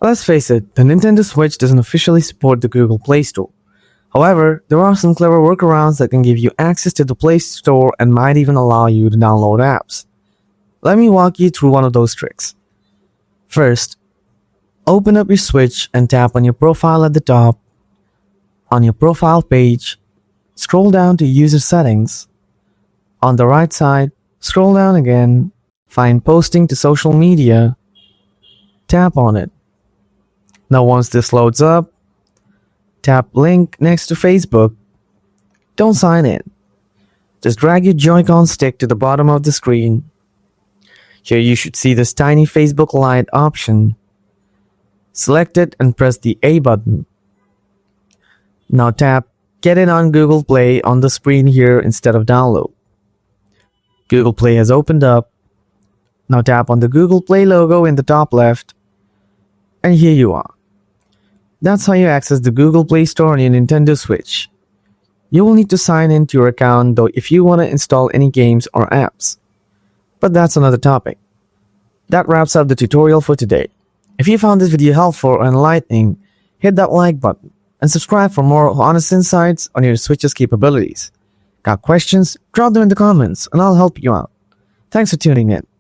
Let's face it, the Nintendo Switch doesn't officially support the Google Play Store. However, there are some clever workarounds that can give you access to the Play Store and might even allow you to download apps. Let me walk you through one of those tricks. First, open up your Switch and tap on your profile at the top. On your profile page, scroll down to User Settings. On the right side, scroll down again, find Posting to Social Media. Tap on it. Now once this loads up, tap Link next to Facebook. Don't sign in. Just drag your Joy-Con stick to the bottom of the screen. Here you should see this tiny Facebook Lite option. Select it and press the A button. Now tap Get it on Google Play on the screen here instead of download. Google Play has opened up. Now tap on the Google Play logo in the top left. And here you are. That's how you access the Google Play Store on your Nintendo Switch. You will need to sign into your account though if you want to install any games or apps. But that's another topic. That wraps up the tutorial for today. If you found this video helpful or enlightening, hit that like button and subscribe for more honest insights on your Switch's capabilities. Got questions? Drop them in the comments and I'll help you out. Thanks for tuning in.